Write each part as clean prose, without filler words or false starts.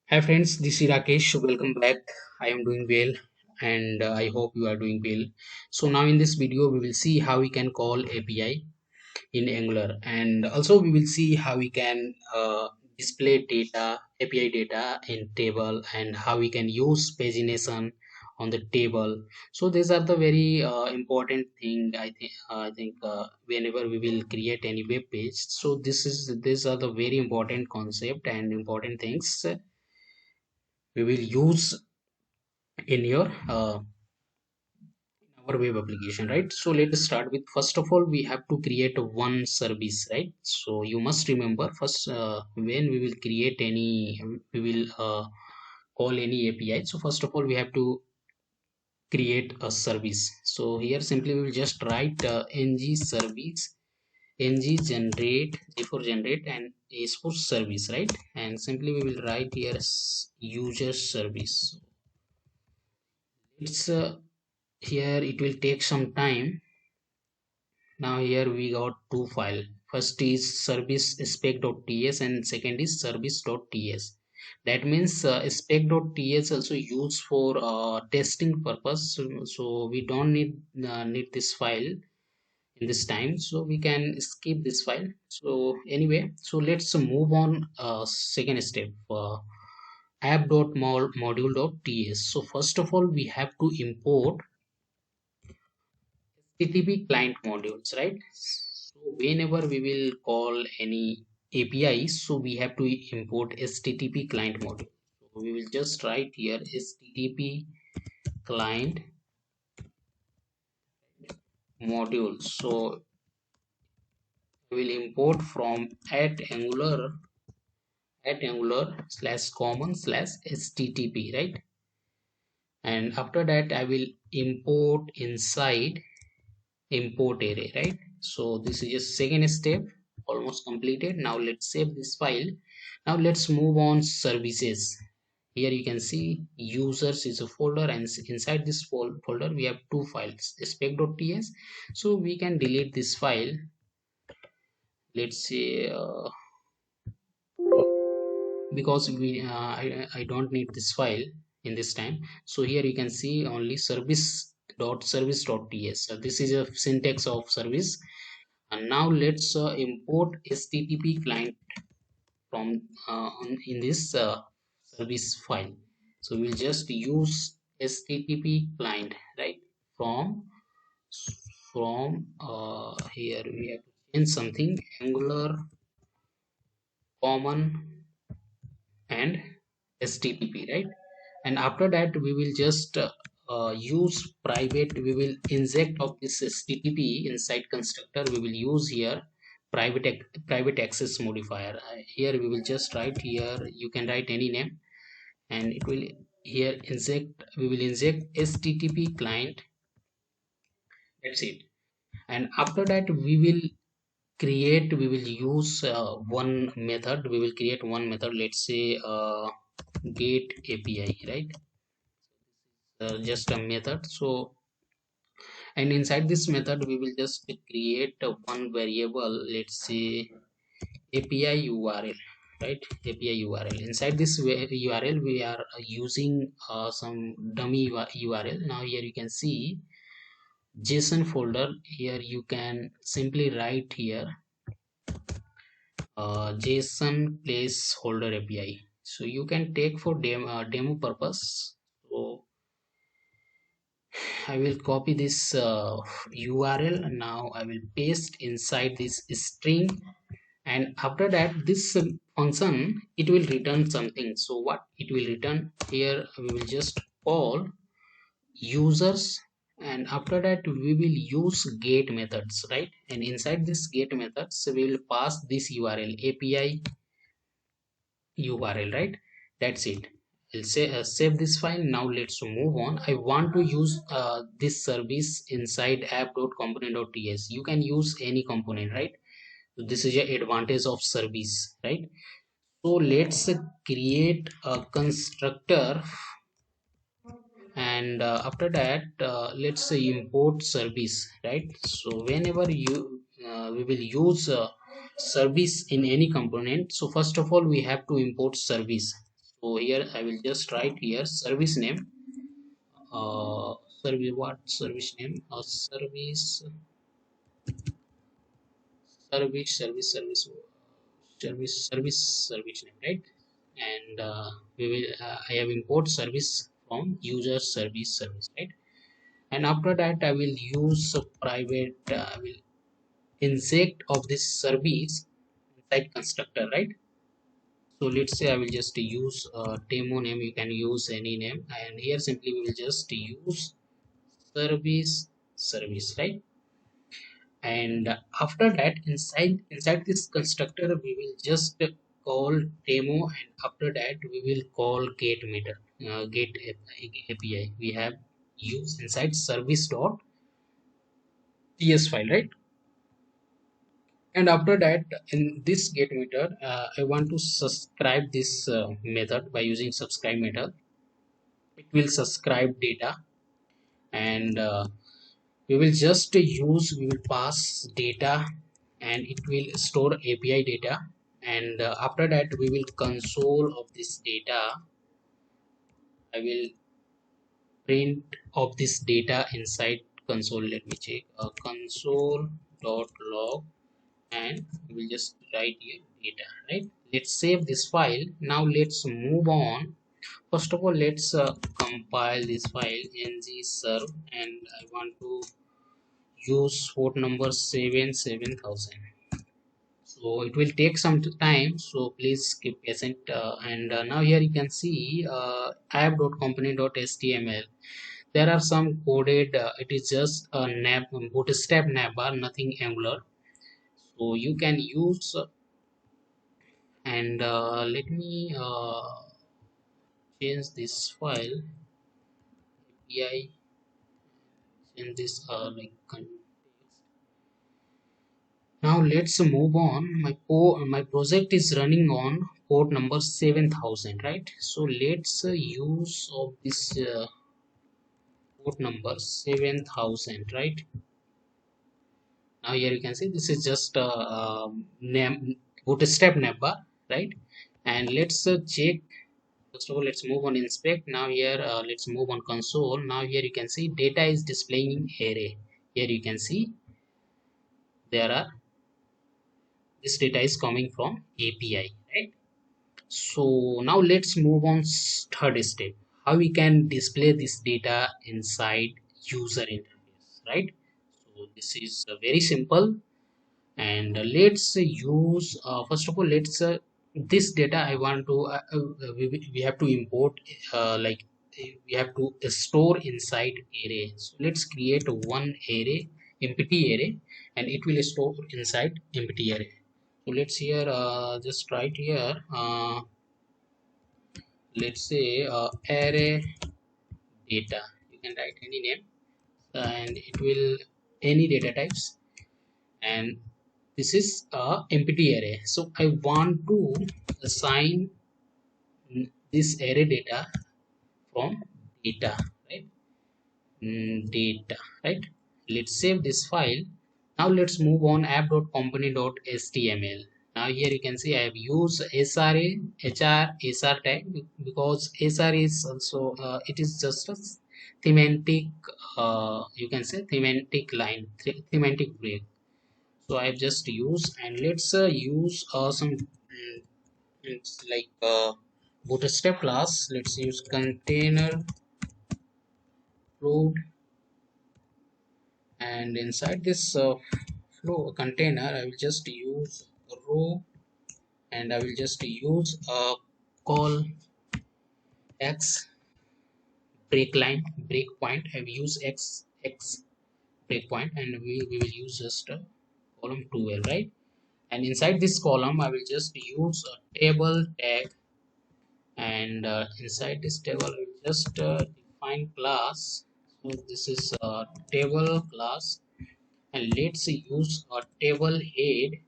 Hi friends, this is Rakesh. Welcome back. I am doing well and I hope you are doing well. So now in this video we will see how we can call API in Angular, and also we will see how we can display data, API data in table, and how we can use pagination on the table. So these are the very important thing. I think whenever we will create any web page, so these are the very important concept and important things we will use in your our web application, right? So let's start with, first of all, we have to create one service, right? So you must remember first, when we will create any, we will call any API. So first of all we have to create a service. So here simply we will just write ng service, ng generate, g for generate, and s for service, right? And simply we will write here user service. It's here it will take some time. Now here we got two file. First is service spec.ts and second is service.ts. That means spec.ts also used for testing purpose. So we don't need this file in this time, so we can skip this file. So anyway, so let's move on. Second step, app.module.ts. So first of all we have to import http client modules, right? So whenever we will call any API, so we have to import http client module. So we will just write here http client module. So we will import from at angular slash common slash http, right? And after that I will import inside import array, right? So this is just second step, almost completed. Now let's save this file. Now let's move on services. Here you can see users is a folder, and inside this folder we have two files, spec.ts. So we can delete this file. Let's say because I don't need this file in this time. So here you can see only service.service.ts. So this is a syntax of service. And now let's import http client from in this service file. So we'll just use http client, right? From here we have to change something, angular common and http, right? And after that we will just use private, we will inject of this http inside constructor. We will use here private access modifier. Here we will just write, here you can write any name, and it will here inject, we will inject http client. That's it. And after that we will use one method. We will create one method, let's say get api, right? Just a method. So, and inside this method we will just create one variable, let's say api url, right? Api url. Inside this url we are using some dummy url. Now here you can see json folder. Here you can simply write here json placeholder api. So you can take for demo purpose. So I will copy this URL. Now I will paste inside this string, and after that this function, it will return something. So what it will return here, we will just call users, and after that we will use get methods, right? And inside this get methods we will pass this URL API URL, right? That's it. I'll say save this file. Now let's move on. I want to use this service inside app.component.ts. You can use any component, right? So this is the advantage of service, right? So let's create a constructor, and after that let's say import service, right? So whenever you we will use service in any component, so first of all we have to import service. So here I will just write here service name, uh service, what service name, service name, right? And we will I have import service from user service, right? And after that I will use a private, I will inject of this service inside constructor, right? So let's say I will just use demo name, you can use any name, and here simply we will just use service, right? And after that inside this constructor we will just call demo, and after that we will call get method, get API we have used inside service dot ts file, right? And after that in this get method, I want to subscribe this method by using subscribe method. It will subscribe data, and we will pass data, and it will store API data. And after that we will console of this data, I will print of this data inside console. Let me check, console dot log, and we will just write here data, right? Let's save this file. Now let's move on. First of all, let's compile this file ngserve, and I want to use port number 77000. So it will take some time, so please keep patient. And now here you can see app.company.html. There are some coded, it is just a nav bootstrap navbar, nothing Angular. So you can use and let me change this file API, change this like context. Now let's move on. My project is running on port number 7000, right? So let's use of this port number 7000, right? Now here you can see this is just a name bootstrap navbar, right? And let's check. First of all, let's move on inspect. Now here let's move on console. Now here you can see data is displaying in array. Here you can see there are, this data is coming from API, right? So now let's move on third step, how we can display this data inside user interface, right? So this is very simple. And let's use first of all, let's this data I want to we have to import, like we have to store inside array. So let's create one array, empty array, and it will store inside empty array. So let's here just write here, let's say array data. You can write any name, and it will any data types, and this is a empty array. So I want to assign this array data from data, right? Data, right? Let's save this file. Now let's move on app.company.html. Now here you can see I have used sra sr tag, because sr is also it is just a thematic, you can say thematic line, thematic break. So I've just used, and let's use some it's like bootstrap class. Let's use container float, and inside this flow container I will just use row, and I will just use a call x breakline breakpoint. I will use x breakpoint, and we will use just a column 12, right? And inside this column I will just use a table tag, and inside this table I will just define class. So this is a table class, and let's use a table head.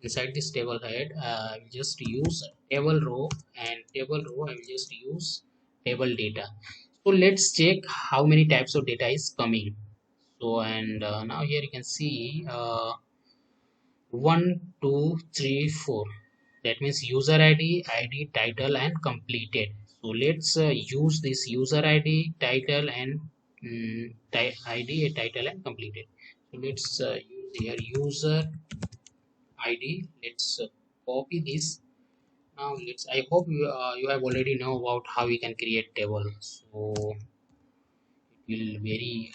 Inside this table head I will just use table row, and table row I will just use table data. So let's check how many types of data is coming. So and now here you can see 1 2 3 4. That means user id, title and completed. So let's use this user id, title and id, title and completed. So let's use here user id. Let's copy this. Now let's, I hope you have already know about how we can create table. So it will very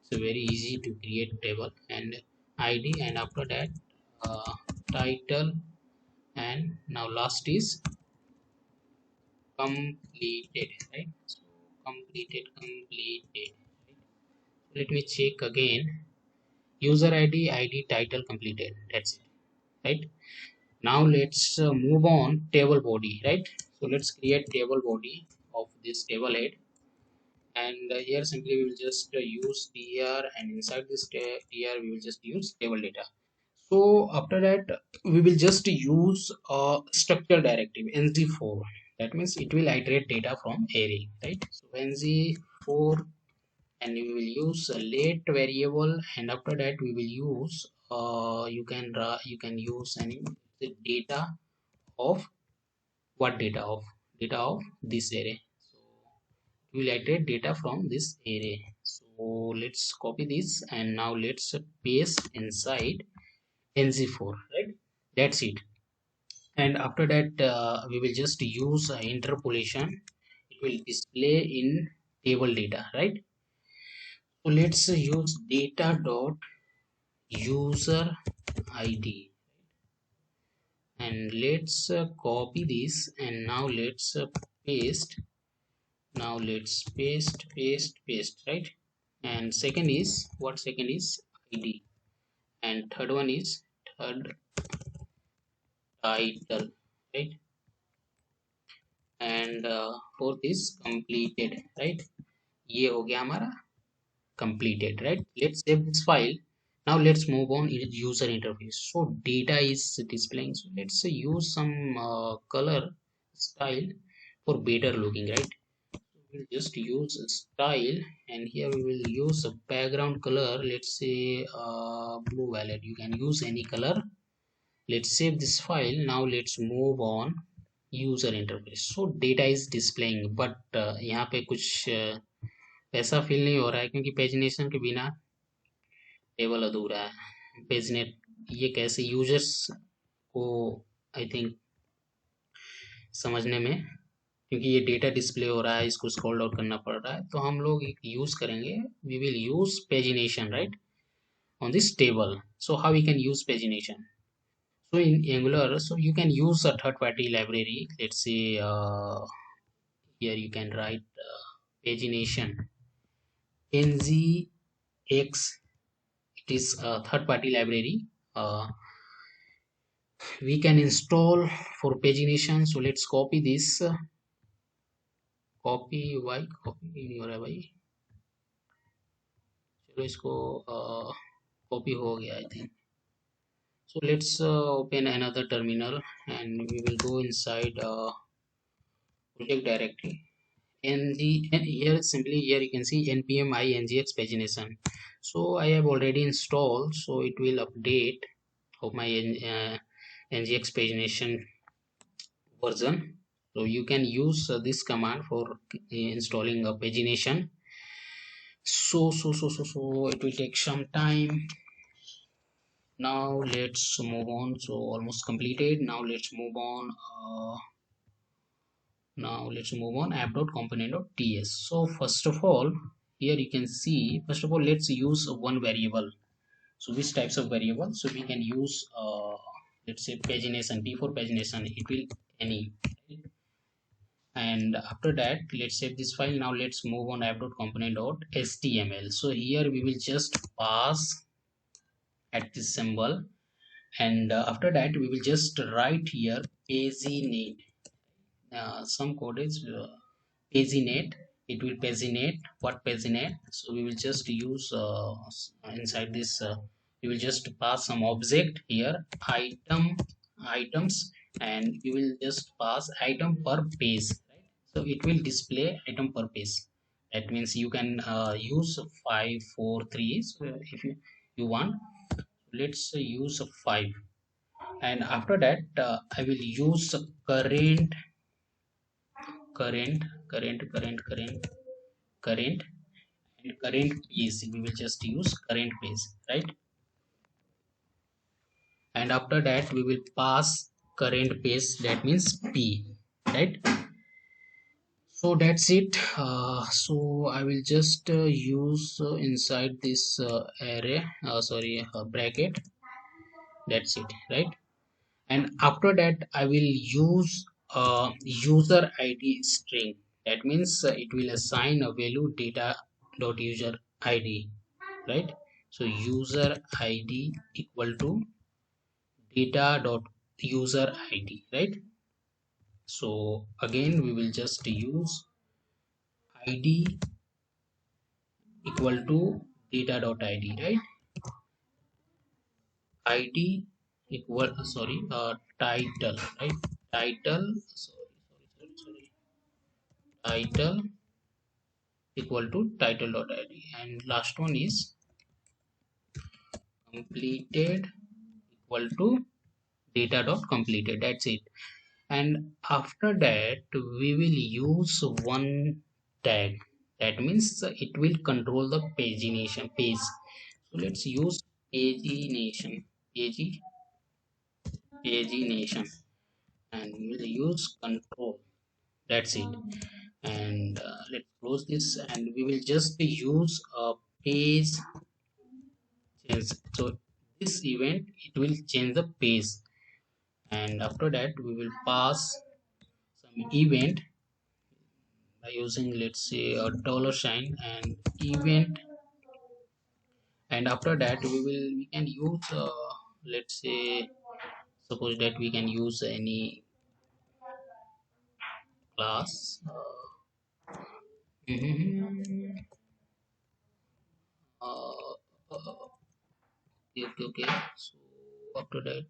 it's very easy to create table and id, and after that uh, title, and now last is completed, right? So completed, right? So let me check again. User id, title, completed. That's it, right? Now let's move on table body, right? So let's create table body of this table head, and here simply we will just use tr, and inside this tr we will just use table data. So after that we will just use a structure directive ng4. That means it will iterate data from array, right? So ng4, and we will use a late variable, and after that we will use you can use any the data of what data of this array. So we will iterate data from this array. So let's copy this, and now let's paste inside ng4, right? That's it. And after that we will just use interpolation. It will display in table data, right? So let's use data dot user id, and let's copy this, and now let's paste. Now let's paste, right? And second is what? Second is id, and third one is third title, right? And fourth is completed, right? ये हो गया हमारा completed, right? Let's save this file. Now let's move on in user interface. So data is displaying, so let's use some color style for better looking, right? We'll just use a style, and here we will use a background color. Let's say blue violet. You can use any color. Let's save this file. Now let's move on user interface. So data is displaying, but यहाँ पे कुछ ऐसा feel नहीं हो रहा है, क्योंकि pagination के बिना टेबल अधूरा है। पेजनेट ये कैसे यूजर्स को आई थिंक समझने में, क्योंकि ये डेटा डिस्प्ले हो रहा है, इसको स्क्रॉल आउट करना पड़ रहा है, तो हम लोग एक यूज करेंगे, we will use pagination, right, on this table. So how we can use pagination? So in Angular, so you can use a third party library. Let's say here you can write pagination ngx. It is a third party library we can install for pagination. So let's copy this, copy why copy नहीं हो रहा है भाई, चलो इसको copy हो गया I think. So let's open another terminal, and we will go inside project directory ng, and here simply here you can see npm I ngx pagination. So I have already installed, so it will update of my ngx pagination version. So you can use this command for installing a pagination. So it will take some time. Now let's move on. So almost completed. Now let's move on app.component.ts. So first of all, here you can see, first of all let's use one variable. So which types of variable? So we can use let's say pagination. Before pagination it will any, and after that let's save this file. Now let's move on app.component.html. So here we will just pass at this symbol, and after that we will just write here paginate. Some code is paginate. It will paginate. What paginate? So we will just use inside this we will just pass some object here, items, and we will just pass item per page, right? So it will display item per page. That means you can use 5 4 3. So if you want, let's use 5. And after that I will use current current and current page. We will just use current page, right? And after that we will pass current page, that means p, right? So that's it. So I will just use inside this array, sorry, bracket. That's it, right? And after that I will use user id string. That means it will assign a value data dot user id, right? So user id equal to data dot user id, right? So again we will just use id equal to data dot id, right? Id equal, sorry, title, right? Title, sorry, title equal to title dot id, and last one is completed equal to data dot completed. That's it. And after that we will use one tag. That means it will control the pagination page. So let's use pagination, pagi pagination, and we'll use control. That's it. And let's close this, and we will just use a page change. So this event, it will change the page. And after that we will pass some event by using, let's say, a dollar sign and event. And after that we can use let's say, suppose that we can use any class. Mhm. uh, uh, okay. So after that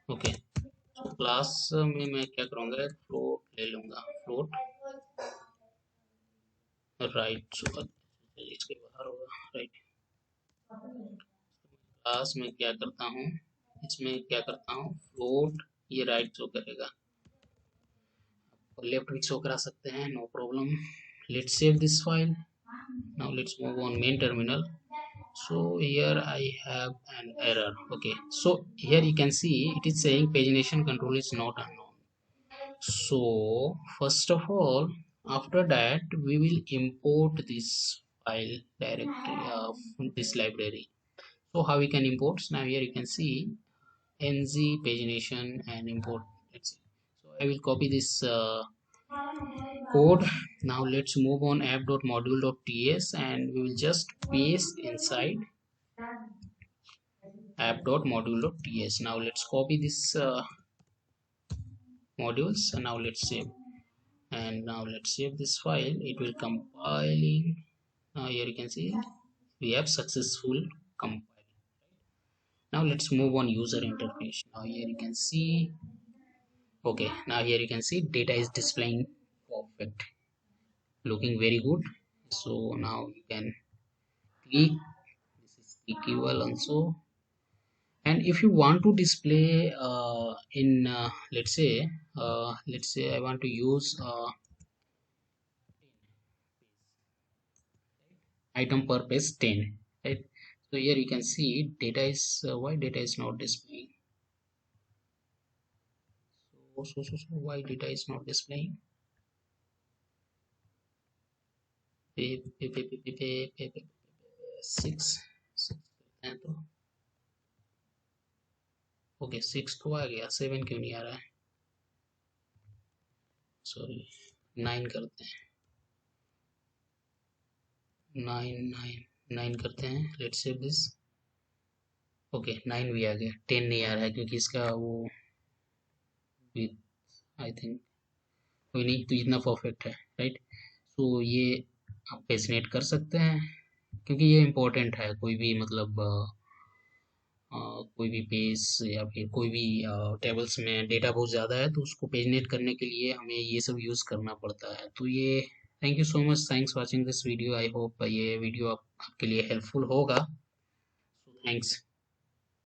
okay, so class में मैं क्या करूँगा, float ले लूँगा, float, right. सो इसके बाहर होगा, right. Class में क्या करता हूँ, इसमें क्या करता हूँ, फ्लोट, ये राइट शो करेगा और लेफ्ट भी शो करा सकते हैं, no problem. Let's save this file. Now let's move on main terminal. So here I have an error. Okay, so here you can see it is saying pagination control is not unknown. So first of all, after that we will import this file directory of this library. So how we can import? Now here you can see nz pagination and import. Let's see. So I will copy this code. Now let's move on app.module.ts, and we will just paste inside app.module.ts. Now let's copy this modules, and now let's save. And now let's save this file. It will compiling. Now here you can see we have successful compile. Now let's move on user interface. Now here you can see, okay, now here you can see data is displaying perfect, looking very good. So now you can click, this is clickable also. And if you want to display in let's say I want to use item per page 10, right? So here you can see data is why data is not displaying. So why data is not displaying? Six, six है तो okay, 6 तो आ गया, 7 क्यों नहीं आ रहा है? Sorry, 9 करते हैं, 9 करते हैं, लेट्स सेव दिस। ओके, 9 भी आ गया, 10 नहीं आ रहा है क्योंकि इसका वो आई थिंक कोई नहीं, तो इतना परफेक्ट है, राइट? सो ये आप पेजनेट कर सकते हैं क्योंकि ये इम्पोर्टेंट है। कोई भी मतलब कोई भी पेज या फिर कोई भी टेबल्स में डेटा बहुत ज़्यादा है तो उसको पेजनेट करने के लिए हमें ये सब यूज़ करना पड़ता है। तो ये thank you so much, thanks watching this video. I hope ये वीडियो आपके लिए हेल्पफुल होगा। थैंक्स।